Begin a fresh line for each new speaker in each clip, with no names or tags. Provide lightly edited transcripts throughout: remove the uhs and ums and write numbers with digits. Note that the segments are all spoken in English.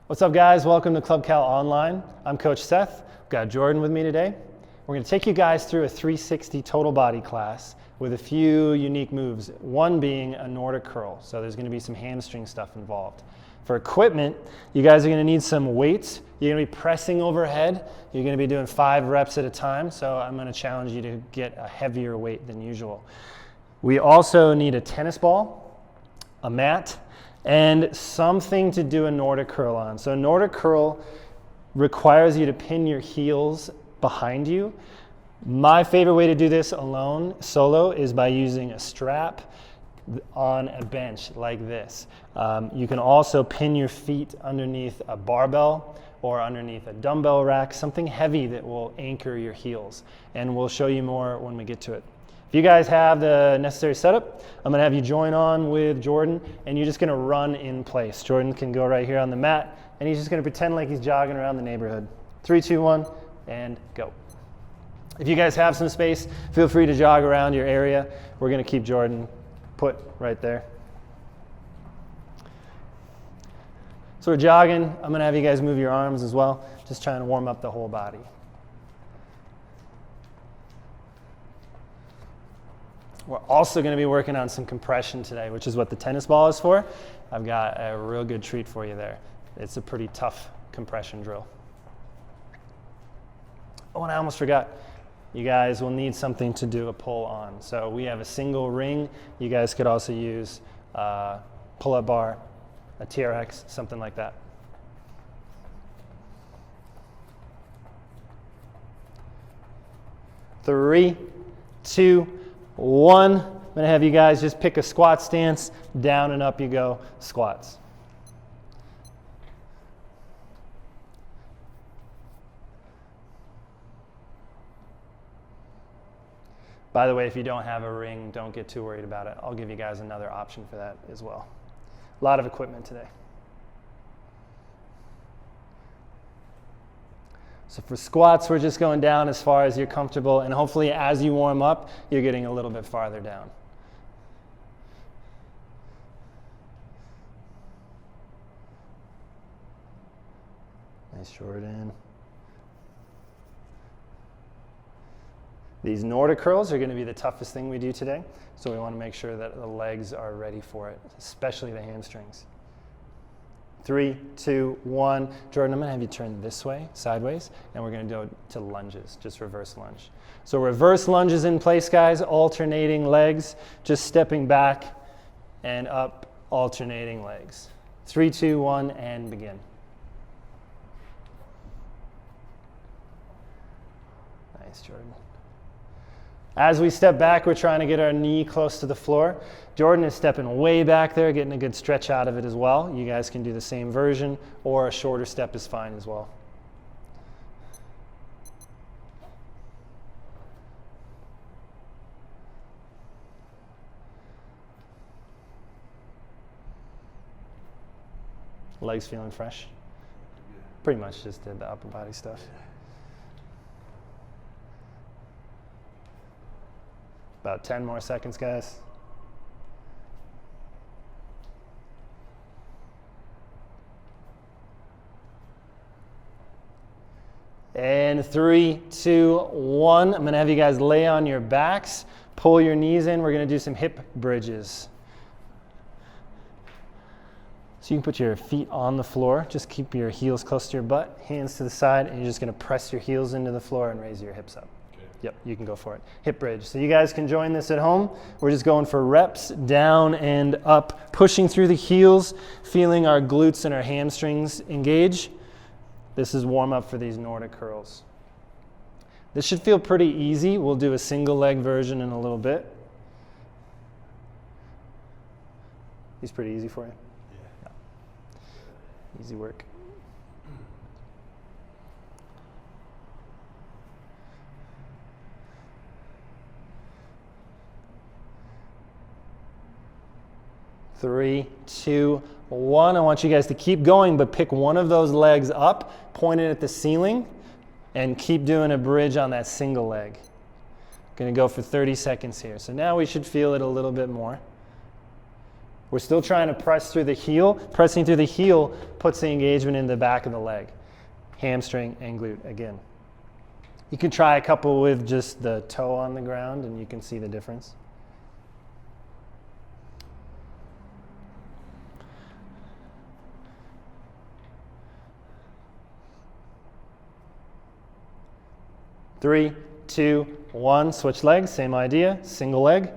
What's up, guys? Welcome to Club Cal Online. I'm Coach Seth. I've got Jordan with me today. We're going to take you guys through a 360 total body class with a few unique moves, one being a Nordic curl. So there's going to be some hamstring stuff involved. For equipment, you guys are going to need some weights. You're going to be pressing overhead. You're going to be doing 5 reps at a time. So I'm going to challenge you to get a heavier weight than usual. We also need a tennis ball, a mat, and something to do a Nordic curl on. So Nordic curl requires you to pin your heels behind you. My favorite way to do this alone, solo, is by using a strap on a bench like this. You can also pin your feet underneath a barbell or underneath a dumbbell rack, something heavy that will anchor your heels. And we'll show you more when we get to it. If you guys have the necessary setup, I'm gonna have you join on with Jordan, and you're just gonna run in place. Jordan can go right here on the mat, and he's just gonna pretend like he's jogging around the neighborhood. 3, 2, 1, and go. If you guys have some space, feel free to jog around your area. We're gonna keep Jordan put right there. So we're jogging. I'm gonna have you guys move your arms as well, just trying to warm up the whole body. We're also going to be working on some compression today, which is what the tennis ball is for. I've got a real good treat for you there. It's a pretty tough compression drill. Oh, and I almost forgot. You guys will need something to do a pull on. So we have a single ring. You guys could also use a pull-up bar, a TRX, something like that. Three, 2, 1. I'm going to have you guys just pick a squat stance. Down and up you go, squats. By the way, if you don't have a ring, don't get too worried about it. I'll give you guys another option for that as well. A lot of equipment today. So for squats, we're just going down as far as you're comfortable, and hopefully as you warm up, you're getting a little bit farther down. Nice Jordan. These Nordic curls are going to be the toughest thing we do today, so we want to make sure that the legs are ready for it, especially the hamstrings. 3, 2, 1. Jordan, I'm going to have you turn this way, sideways, and we're going to go to lunges, just reverse lunge. So reverse lunges in place, guys, alternating legs, just stepping back and up, alternating legs. 3, 2, 1, and begin. Nice, Jordan. As we step back, we're trying to get our knee close to the floor. Jordan is stepping way back there, getting a good stretch out of it as well. You guys can do the same version, or a shorter step is fine as well. Legs feeling fresh? Pretty much just did the upper body stuff. About 10 more seconds, guys. And 3, 2, 1. I'm going to have you guys lay on your backs, pull your knees in. We're going to do some hip bridges. So you can put your feet on the floor. Just keep your heels close to your butt, hands to the side, and you're just going to press your heels into the floor and raise your hips up. Yep, you can go for it. Hip bridge. So you guys can join this at home. We're just going for reps, down and up, pushing through the heels, feeling our glutes and our hamstrings engage. This is warm up for these Nordic curls. This should feel pretty easy. We'll do a single leg version in a little bit. These pretty easy for you? Yeah. Easy work. Three, 2, 1. I want you guys to keep going, but pick one of those legs up, point it at the ceiling, and keep doing a bridge on that single leg. Going to go for 30 seconds here. So now we should feel it a little bit more. We're still trying to press through the heel. Pressing through the heel puts the engagement in the back of the leg. Hamstring and glute again. You can try a couple with just the toe on the ground and you can see the difference. Three, two, one, switch legs, same idea, single leg.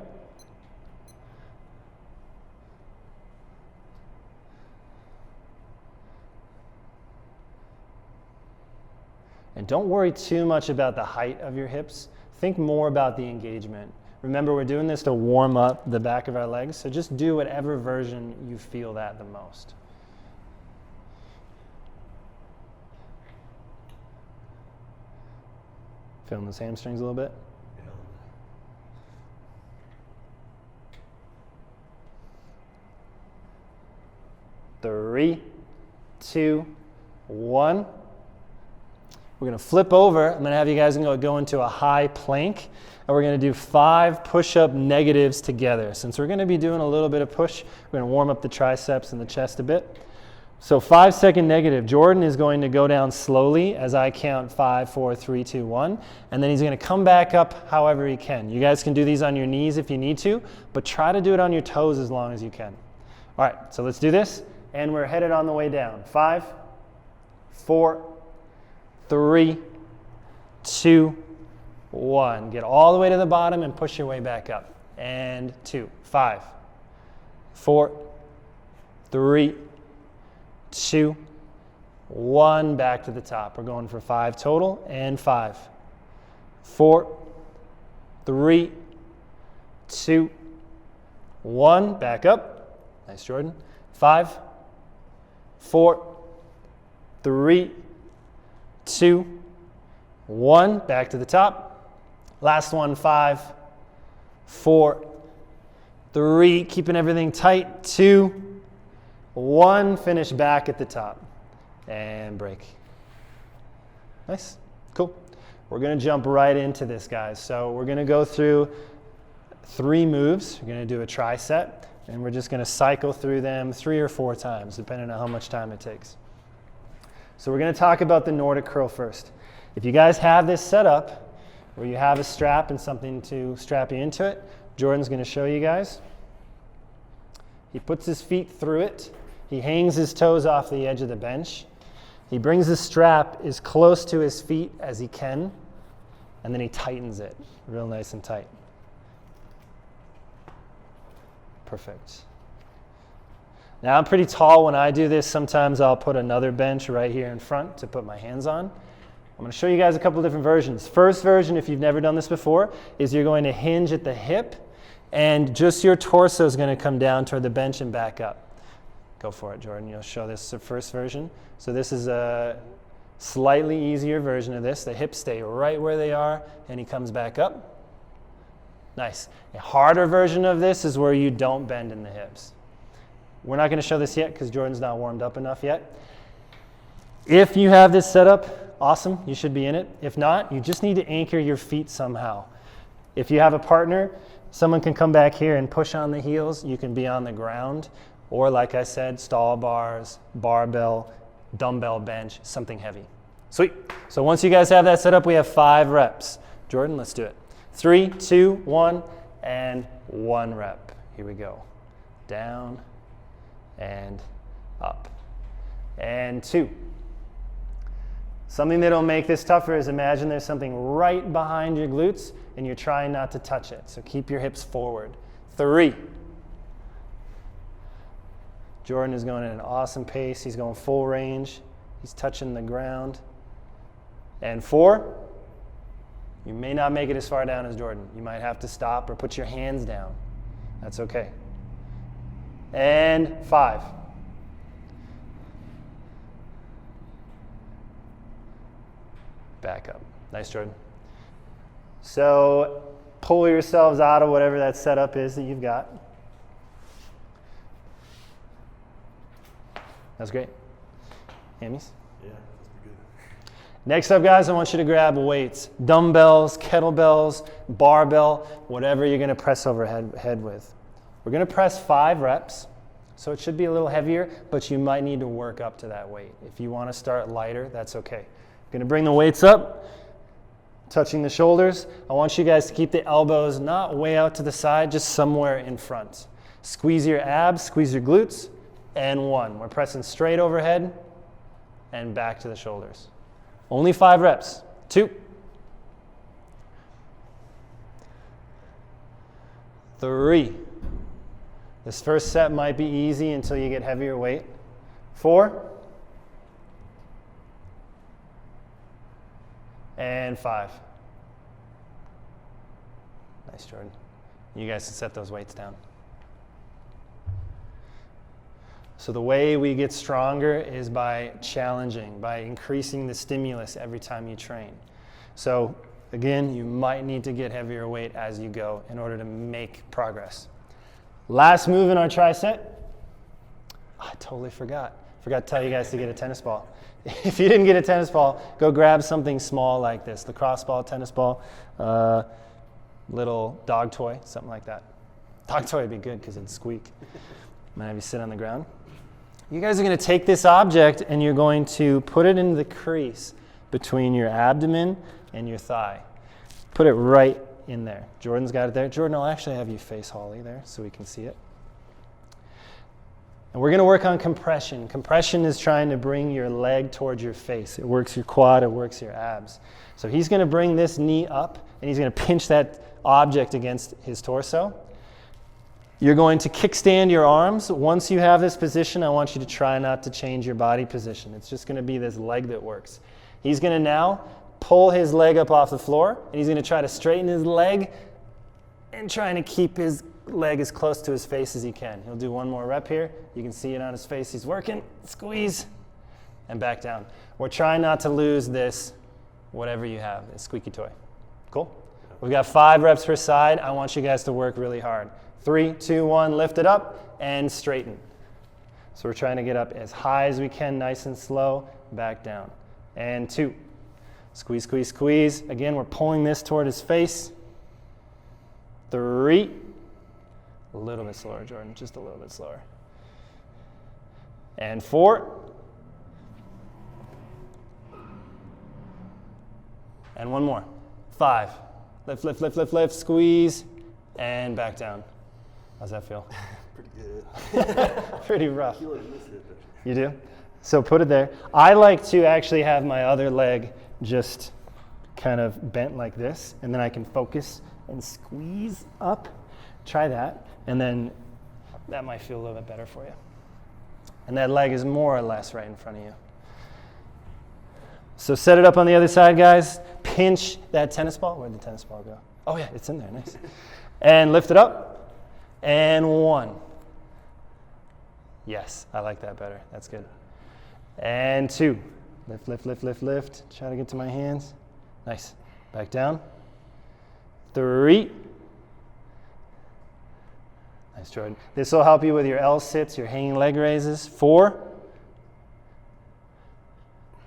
And don't worry too much about the height of your hips. Think more about the engagement. Remember, we're doing this to warm up the back of our legs, so just do whatever version you feel that the most. Feeling those hamstrings a little bit? Yeah. 3, 2, 1. We're going to flip over. I'm going to have you guys go into a high plank, and we're going to do 5 push-up negatives together. Since we're going to be doing a little bit of push, we're going to warm up the triceps and the chest a bit. So 5-second negative. Jordan is going to go down slowly as I count 5, 4, 3, 2, 1. And then he's going to come back up however he can. You guys can do these on your knees if you need to, but try to do it on your toes as long as you can. All right, so let's do this. And we're headed on the way down. 5, 4, 3, 2, 1. Get all the way to the bottom and push your way back up. And 2, 5, 4, 3, 2, 1, back to the top. We're going for 5 total, and 5, 4, 3, 2, 1, back up. Nice, Jordan. 5, 4, 3, 2, 1, back to the top. Last one, 5, 4, 3, keeping everything tight, 2, 1, finish back at the top, and break. Nice, cool. We're gonna jump right into this, guys. So we're gonna go through 3 moves. We're gonna do a tricep, and we're just gonna cycle through them 3 or 4 times, depending on how much time it takes. So we're gonna talk about the Nordic curl first. If you guys have this set up, where you have a strap and something to strap you into it, Jordan's gonna show you guys. He puts his feet through it. He hangs his toes off the edge of the bench. He brings the strap as close to his feet as he can, and then he tightens it real nice and tight. Perfect. Now I'm pretty tall when I do this. Sometimes I'll put another bench right here in front to put my hands on. I'm going to show you guys a couple different versions. First version, if you've never done this before, is you're going to hinge at the hip, and just your torso is going to come down toward the bench and back up. Go for it, Jordan. You'll show this the first version. So this is a slightly easier version of this. The hips stay right where they are, and he comes back up. Nice. A harder version of this is where you don't bend in the hips. We're not going to show this yet because Jordan's not warmed up enough yet. If you have this set up, awesome, you should be in it. If not, you just need to anchor your feet somehow. If you have a partner, someone can come back here and push on the heels. You can be on the ground. Or like I said, stall bars, barbell, dumbbell bench, something heavy. Sweet. So once you guys have that set up, we have 5 reps. Jordan, let's do it. 3, 2, 1, and 1 rep. Here we go. Down and up. And 2. Something that'll make this tougher is imagine there's something right behind your glutes and you're trying not to touch it. So keep your hips forward. 3. Jordan is going at an awesome pace. He's going full range. He's touching the ground. And 4, you may not make it as far down as Jordan. You might have to stop or put your hands down. That's okay. And 5. Back up. Nice, Jordan. So pull yourselves out of whatever that setup is that you've got. That's great. Hammies?
Yeah, that's pretty good.
Next up, guys, I want you to grab weights. Dumbbells, kettlebells, barbell, whatever you're going to press overhead with. We're going to press 5 reps. So it should be a little heavier, but you might need to work up to that weight. If you want to start lighter, that's okay. I'm going to bring the weights up, touching the shoulders. I want you guys to keep the elbows not way out to the side, just somewhere in front. Squeeze your abs, squeeze your glutes, and 1. We're pressing straight overhead and back to the shoulders. Only 5 reps. 2. 3. This first set might be easy until you get heavier weight. 4. And 5. Nice, Jordan. You guys can set those weights down. So the way we get stronger is by challenging, by increasing the stimulus every time you train. So again, you might need to get heavier weight as you go in order to make progress. Last move in our tricep. I totally forgot. Forgot to tell you guys to get a tennis ball. If you didn't get a tennis ball, go grab something small like this. Lacrosse ball, tennis ball, little dog toy, something like that. Dog toy would be good because it'd squeak. Might have you sit on the ground. You guys are going to take this object and you're going to put it into the crease between your abdomen and your thigh. Put it right in there. Jordan's got it there. Jordan, I'll actually have you face Holly there so we can see it. And we're going to work on compression. Compression is trying to bring your leg towards your face. It works your quad, it works your abs. So he's going to bring this knee up and he's going to pinch that object against his torso. You're going to kickstand your arms. Once you have this position, I want you to try not to change your body position. It's just going to be this leg that works. He's going to now pull his leg up off the floor, and he's going to try to straighten his leg and trying to keep his leg as close to his face as he can. He'll do 1 more rep here. You can see it on his face. He's working. Squeeze. And back down. We're trying not to lose this, whatever you have, this squeaky toy. Cool? We've got 5 reps per side. I want you guys to work really hard. 3, 2, 1, lift it up and straighten. So we're trying to get up as high as we can, nice and slow, back down. And 2. Squeeze, squeeze, squeeze. Again, we're pulling this toward his face. 3. A little bit slower, Jordan, just a little bit slower. And 4. And 1 more. 5. Lift, lift, lift, lift, lift, squeeze, and back down. How's that feel?
Pretty good.
Pretty rough. You do? So put it there. I like to actually have my other leg just kind of bent like this, and then I can focus and squeeze up. Try that, and then that might feel a little bit better for you. And that leg is more or less right in front of you. So set it up on the other side, guys. Pinch that tennis ball. Where'd the tennis ball go? Oh yeah, it's in there, nice. And lift it up. And 1. Yes, I like that better. That's good. And 2. Lift, lift, lift, lift, lift. Try to get to my hands. Nice. Back down. 3. Nice, Jordan. This will help you with your L-sits, your hanging leg raises. 4.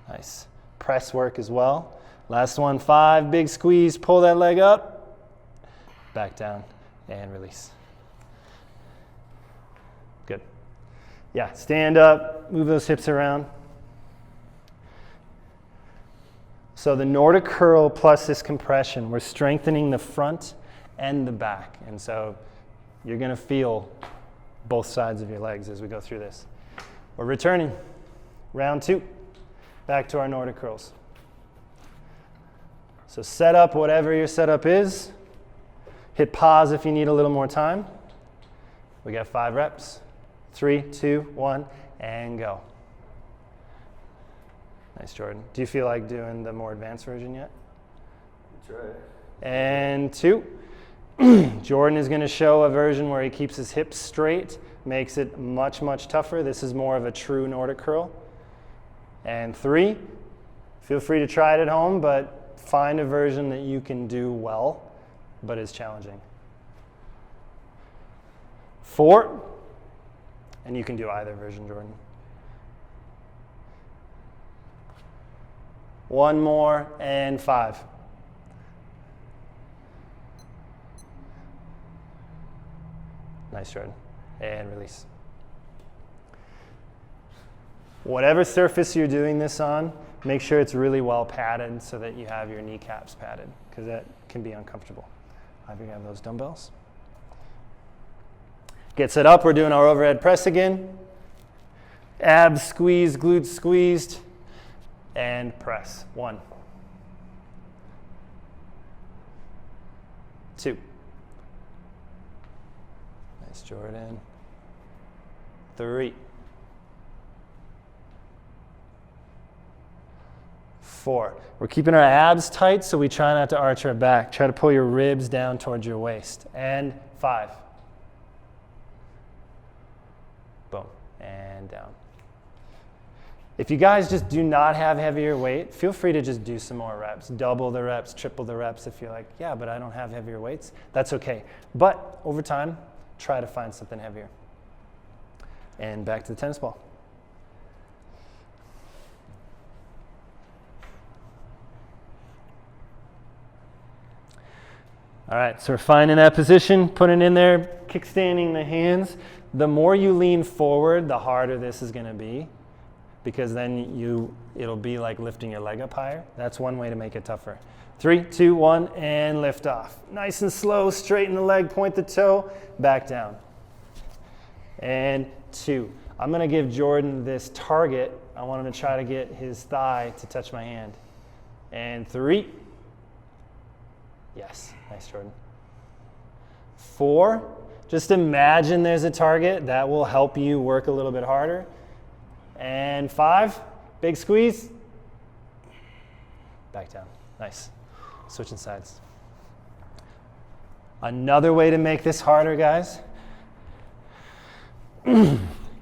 Nice. Press work as well. Last one, 5. Big squeeze. Pull that leg up. Back down and release. Good. Yeah, stand up, move those hips around. So the Nordic curl plus this compression, we're strengthening the front and the back. And so you're going to feel both sides of your legs as we go through this. We're returning. Round 2. Back to our Nordic curls. So set up whatever your setup is. Hit pause if you need a little more time. We got 5 reps. 3, 2, 1, and go. Nice, Jordan. Do you feel like doing the more advanced version yet?
Try.
And 2. Jordan is going to show a version where he keeps his hips straight, makes it much, much tougher. This is more of a true Nordic curl. And 3. Feel free to try it at home, but find a version that you can do well, but is challenging. 4. And you can do either version, Jordan. 1 more, and 5. Nice, Jordan. And release. Whatever surface you're doing this on, make sure it's really well padded so that you have your kneecaps padded, because that can be uncomfortable. I think I have those dumbbells. Get set up, we're doing our overhead press again. Abs squeezed, glutes squeezed, and press. 1, 2. Nice, Jordan. 3, 4. We're keeping our abs tight, so we try not to arch our back. Try to pull your ribs down towards your waist. And 5. Boom, and down. If you guys just do not have heavier weight, feel free to just do some more reps. Double the reps, triple the reps if you're like, yeah, but I don't have heavier weights. That's okay. But over time, try to find something heavier. And back to the tennis ball. All right, so we're finding that position, putting it in there, kickstanding the hands. The more you lean forward, the harder this is gonna be, because then it'll be like lifting your leg up higher. That's one way to make it tougher. 3, 2, 1, and lift off. Nice and slow, straighten the leg, point the toe, back down. And 2. I'm gonna give Jordan this target. I want him to try to get his thigh to touch my hand. And 3. Yes, nice, Jordan. 4, just imagine there's a target. That will help you work a little bit harder. And 5, big squeeze. Back down, nice. Switching sides. Another way to make this harder, guys,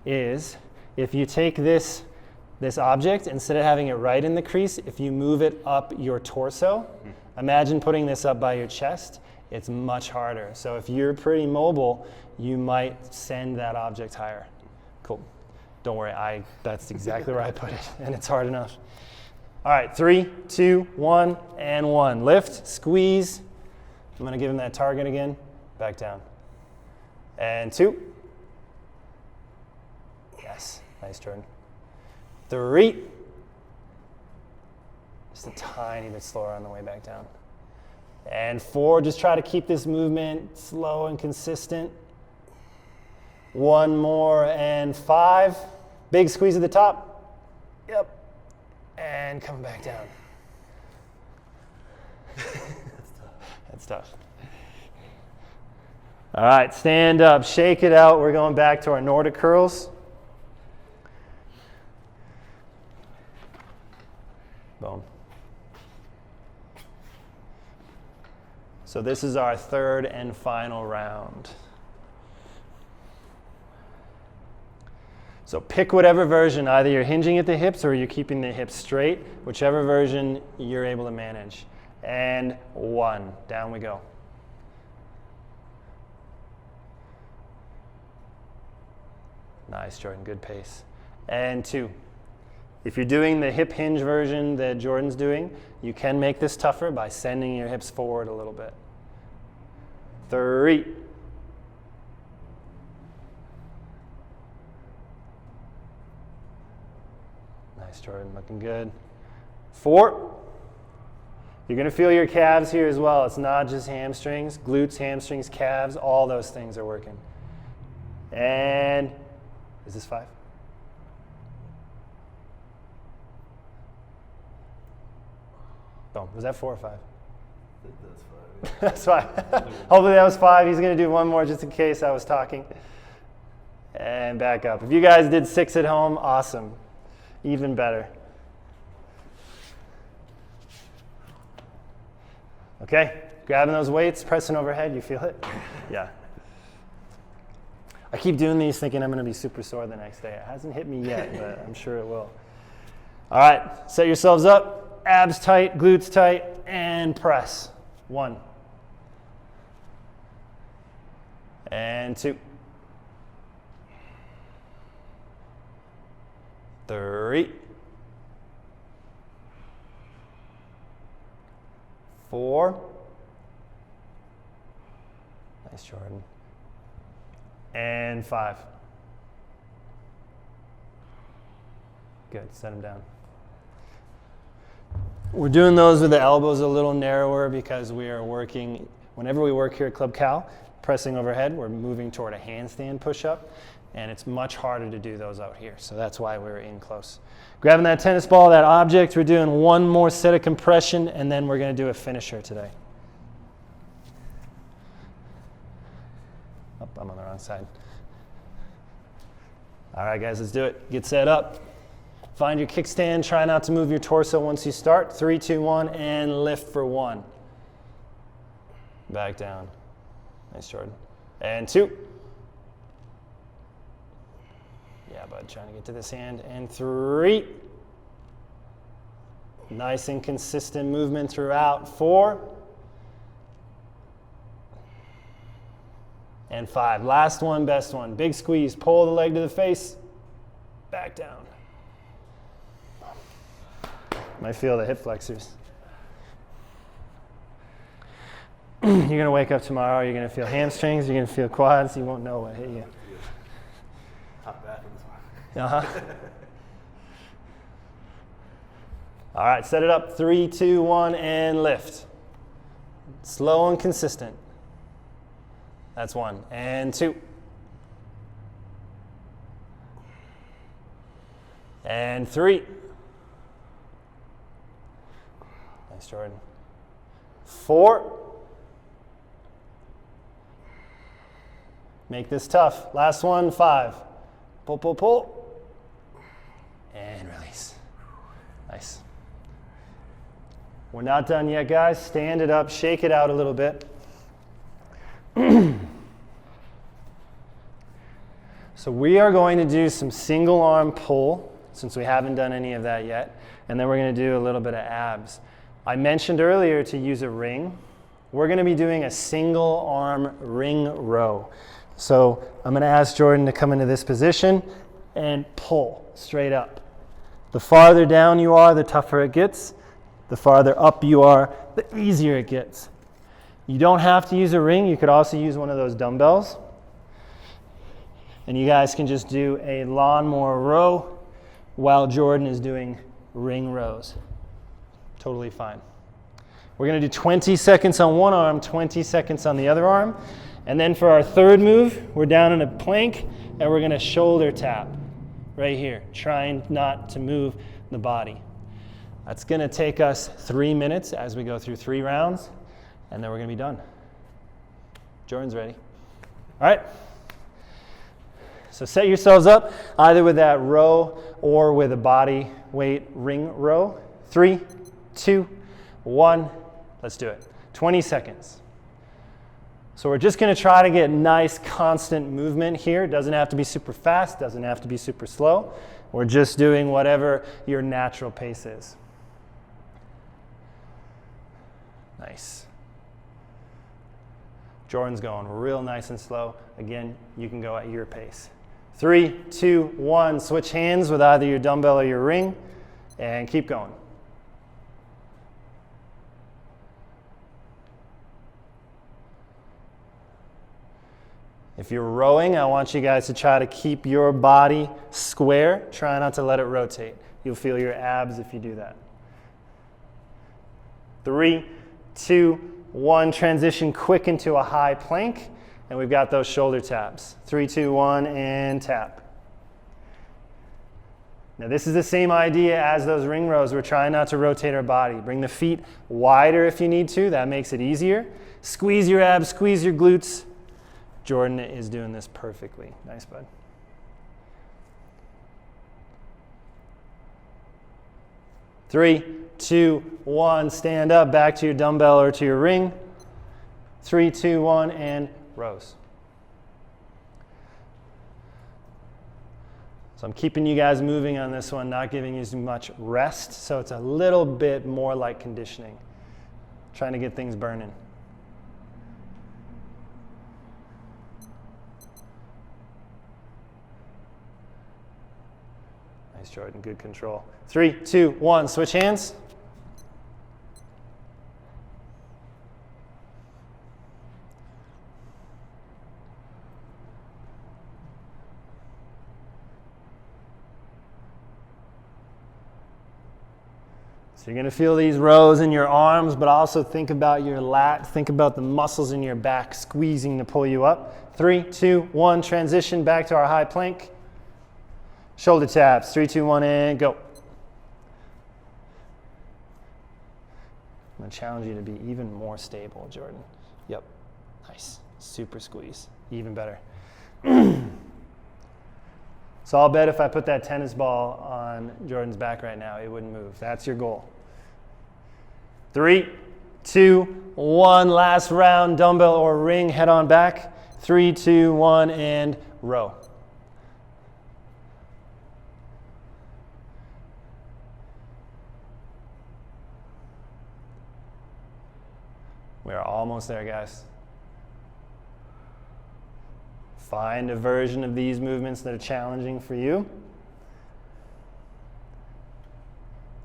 is if you take this object, instead of having it right in the crease, if you move it up your torso, imagine putting this up by your chest, it's much harder. So if you're pretty mobile, you might send that object higher. Cool. Don't worry, that's exactly where I put it, and it's hard enough. All right, 3, 2, 1, and 1. Lift, squeeze. I'm gonna give him that target again. Back down. And 2. Yes, nice, Jordan. 3. Just a tiny bit slower on the way back down. And 4, just try to keep this movement slow and consistent. 1 more, and 5. Big squeeze at the top. Yep. And coming back down. That's tough. All right, stand up, shake it out. We're going back to our Nordic curls. Boom. So this is our third and final round. So pick whatever version, either you're hinging at the hips or you're keeping the hips straight, whichever version you're able to manage. And 1, down we go. Nice, Jordan, good pace. And 2. If you're doing the hip hinge version that Jordan's doing, you can make this tougher by sending your hips forward a little bit. 3. Nice, Jordan, looking good. 4. You're gonna feel your calves here as well. It's not just hamstrings, glutes, hamstrings, calves, all those things are working. And is this 5? Boom, was that 4 or 5?
I think that's 5.
That's 5. Hopefully that was 5. He's gonna do one more just in case I was talking. And back up. If you guys did 6 at home, awesome. Even better. Okay, grabbing those weights, pressing overhead, you feel it? Yeah. I keep doing these thinking I'm gonna be super sore the next day. It hasn't hit me yet, but I'm sure it will. All right, set yourselves up, abs tight, glutes tight, and press. 1. And 2. 3. 4. Nice, Jordan. And 5. Good, set them down. We're doing those with the elbows a little narrower because we are working, whenever we work here at Club Cal, pressing overhead, we're moving toward a handstand push-up, and it's much harder to do those out here, so that's why we're in close. Grabbing that tennis ball, that object, we're doing one more set of compression, and then we're going to do a finisher today. Oh, I'm on the wrong side. All right, guys, let's do it. Get set up. Find your kickstand. Try not to move your torso once you start. 3, 2, 1, and lift for 1. Back down. Nice, Jordan. And 2. Yeah, bud, trying to get to this hand. And 3. Nice and consistent movement throughout. 4. And 5. Last one, best one. Big squeeze. Pull the leg to the face. Back down. Might feel the hip flexors. You're going to wake up tomorrow, you're going to feel hamstrings, you're going to feel quads, you won't know what hit you.
Hot bath in this one.
Uh-huh. All right, set it up. 3, 2, 1, and lift. Slow and consistent. That's 1. And 2. And 3. Nice, Jordan. 4. Make this tough. Last one, 5. Pull, pull, pull. And release. Nice. We're not done yet, guys. Stand it up, shake it out a little bit. So we are going to do some single arm pull, since we haven't done any of that yet. And then we're going to do a little bit of abs. I mentioned earlier to use a ring. We're going to be doing a single arm ring row. So I'm going to ask Jordan to come into this position and pull straight up. The farther down you are, the tougher it gets. The farther up you are, the easier it gets. You don't have to use a ring. You could also use one of those dumbbells. And you guys can just do a lawnmower row while Jordan is doing ring rows. Totally fine. We're going to do 20 seconds on one arm, 20 seconds on the other arm. And then for our third move, we're down in a plank and we're going to shoulder tap right here, trying not to move the body. That's going to take us 3 minutes as we go through 3 rounds, and then we're going to be done. Jordan's ready. All right. So set yourselves up either with that row or with a body weight ring row. 3, 2, 1. Let's do it. 20 seconds. So we're just going to try to get nice constant movement here. It doesn't have to be super fast, doesn't have to be super slow. We're just doing whatever your natural pace is. Nice. Jordan's going real nice and slow. Again, you can go at your pace. 3, 2, 1. Switch hands with either your dumbbell or your ring, and keep going. If you're rowing, I want you guys to try to keep your body square. Try not to let it rotate. You'll feel your abs if you do that. 3, 2, 1. Transition quick into a high plank. And we've got those shoulder taps. 3, 2, 1, and tap. Now this is the same idea as those ring rows. We're trying not to rotate our body. Bring the feet wider if you need to. That makes it easier. Squeeze your abs, squeeze your glutes. Jordan is doing this perfectly. Nice, bud. Three, 2, 1. Stand up, back to your dumbbell or to your ring. 3, 2, 1, and rows. So I'm keeping you guys moving on this one, not giving you as much rest, so it's a little bit more like conditioning. Trying to get things burning. Nice, Jordan, good control. 3, 2, 1, switch hands. So you're gonna feel these rows in your arms, but also think about your lat, think about the muscles in your back squeezing to pull you up. 3, 2, 1, transition back to our high plank. Shoulder taps, 3, 2, 1, and go. I'm gonna challenge you to be even more stable, Jordan. Yep, nice, super squeeze, even better. So I'll bet if I put that tennis ball on Jordan's back right now, it wouldn't move. That's your goal. 3, 2, 1, last round, dumbbell or ring, head on back. 3, 2, 1, and row. We are almost there, guys. Find a version of these movements that are challenging for you.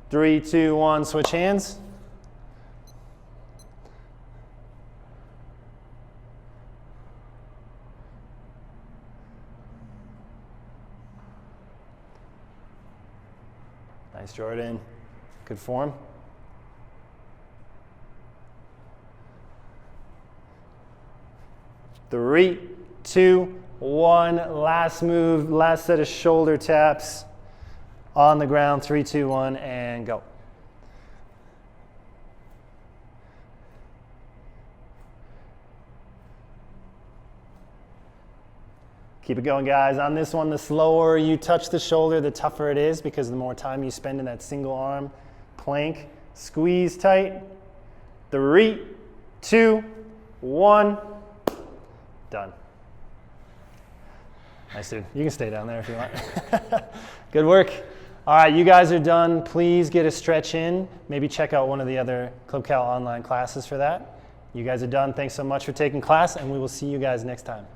3, 2, 1, switch hands. Nice, Jordan. Good form. Three, 2, 1, last move, last set of shoulder taps on the ground. 3, 2, 1, and go. Keep it going, guys. On this one, the slower you touch the shoulder, the tougher it is because the more time you spend in that single arm plank. Squeeze tight. 3, 2, 1. Done. Nice, dude. You can stay down there if you want. Good work. All right, you guys are done. Please get a stretch in. Maybe check out one of the other Club Cal online classes for that. You guys are done. Thanks so much for taking class, and we will see you guys next time.